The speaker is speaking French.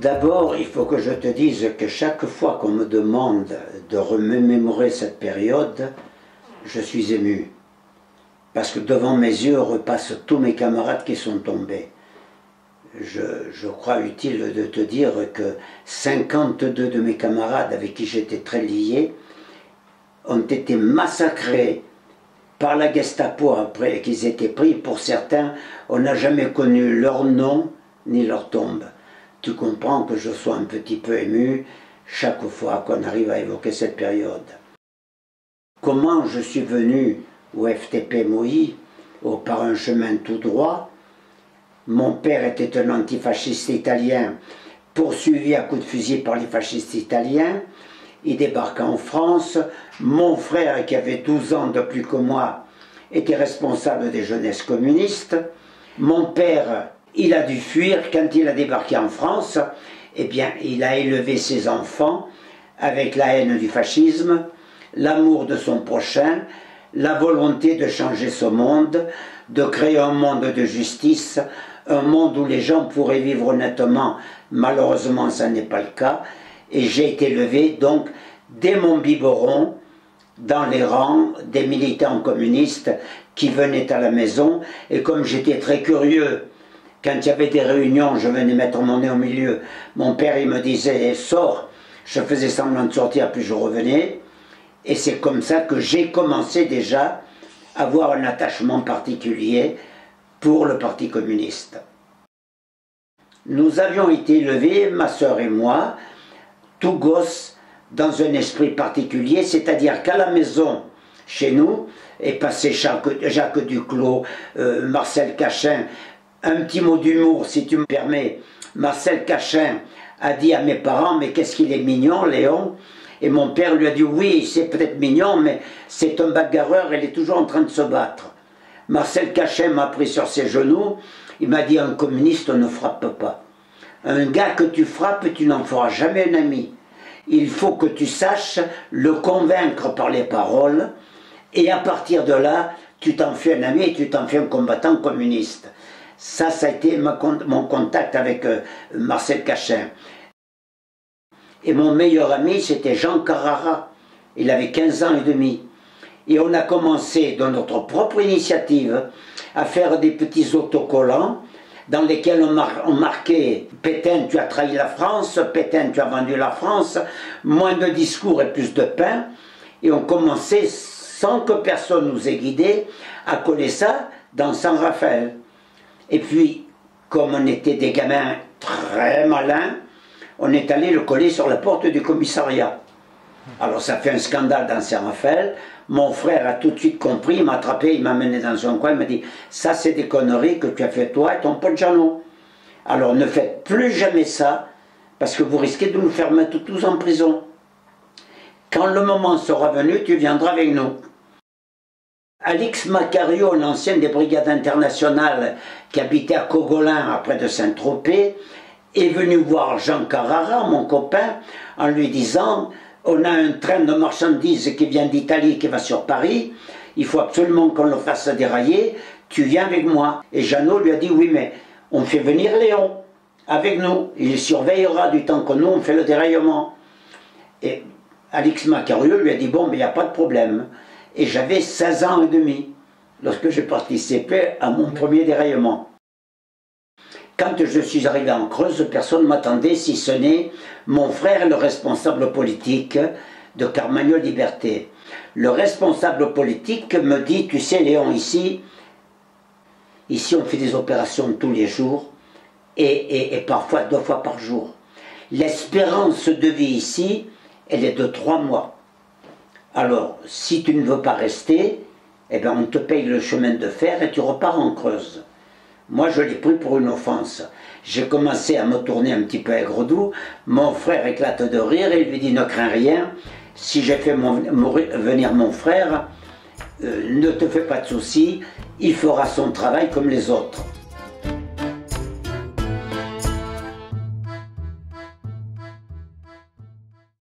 D'abord, il faut que je te dise que chaque fois qu'on me demande de remémorer cette période, je suis ému. Parce que devant mes yeux repassent tous mes camarades qui sont tombés. Je crois utile de te dire que 52 de mes camarades avec qui j'étais très lié ont été massacrés par la Gestapo après qu'ils étaient pris. Pour certains, on n'a jamais connu leur nom ni leur tombe. Tu comprends que je sois un petit peu ému chaque fois qu'on arrive à évoquer cette période. Comment je suis venu au FTP Moï, par un chemin tout droit? Mon père était un antifasciste italien, poursuivi à coups de fusil par les fascistes italiens. Il débarqua en France. Mon frère, qui avait 12 ans de plus que moi, était responsable des jeunesses communistes. Mon père, il a dû fuir quand il a débarqué en France. Eh bien, il a élevé ses enfants avec la haine du fascisme, l'amour de son prochain, la volonté de changer ce monde, de créer un monde de justice, un monde où les gens pourraient vivre honnêtement. Malheureusement, ça n'est pas le cas. Et j'ai été élevé, donc, dès mon biberon, dans les rangs des militants communistes qui venaient à la maison. Et comme j'étais très curieux, quand il y avait des réunions, je venais mettre mon nez au milieu. Mon père, il me disait « sors ». Je faisais semblant de sortir, puis je revenais. Et c'est comme ça que j'ai commencé déjà à avoir un attachement particulier pour le Parti communiste. Nous avions été élevés, ma sœur et moi, tout gosse, dans un esprit particulier, c'est-à-dire qu'à la maison, chez nous, est passé Jacques Duclos, Marcel Cachin. Un petit mot d'humour, si tu me permets. Marcel Cachin a dit à mes parents « mais qu'est-ce qu'il est mignon, Léon ?» Et mon père lui a dit « oui, c'est peut-être mignon, mais c'est un bagarreur, il est toujours en train de se battre. » Marcel Cachin m'a pris sur ses genoux, il m'a dit « un communiste ne frappe pas. Un gars que tu frappes, tu n'en feras jamais un ami. Il faut que tu saches le convaincre par les paroles, et à partir de là, tu t'en fais un ami et tu t'en fais un combattant communiste. » Ça a été mon contact avec Marcel Cachin. Et mon meilleur ami, c'était Jean Carrara. Il avait 15 ans et demi. Et on a commencé, de notre propre initiative, à faire des petits autocollants dans lesquels on marquait « Pétain, tu as trahi la France »,« Pétain, tu as vendu la France », moins de discours et plus de pain. Et on commençait, sans que personne nous ait guidés, à coller ça dans Saint-Raphaël. Et puis, comme on était des gamins très malins, on est allé le coller sur la porte du commissariat. Alors ça fait un scandale dans Saint-Raphaël. Mon frère a tout de suite compris, il m'a attrapé, il m'a mené dans un coin, il m'a dit « ça c'est des conneries que tu as fait toi et ton pote Jeannot. Alors ne faites plus jamais ça, parce que vous risquez de nous faire mettre tous en prison. Quand le moment sera venu, tu viendras avec nous. » Alix Macario, l'ancien des brigades internationales qui habitait à Cogolin, près de Saint-Tropez, est venu voir Jean Carrara, mon copain, en lui disant « on a un train de marchandises qui vient d'Italie, qui va sur Paris, il faut absolument qu'on le fasse dérailler, tu viens avec moi ». Et Jeannot lui a dit « oui, mais on fait venir Léon avec nous, il surveillera du temps que nous on fait le déraillement ». Et Alix Macario lui a dit « bon, mais il n'y a pas de problème ». Et j'avais 16 ans et demi lorsque j'ai participé à mon premier déraillement. Quand je suis arrivé en Creuse, personne ne m'attendait, si ce n'est mon frère, le responsable politique de Carmagnole Liberté. Le responsable politique me dit, tu sais Léon, ici on fait des opérations tous les jours et parfois 2 fois par jour. L'espérance de vie ici, elle est de 3 mois. Alors, si tu ne veux pas rester, eh bien, on te paye le chemin de fer et tu repars en Creuse. Moi, je l'ai pris pour une offense. J'ai commencé à me tourner un petit peu aigre-doux. Mon frère éclate de rire et lui dit « ne crains rien. Si j'ai fait venir mon frère, ne te fais pas de soucis, il fera son travail comme les autres. »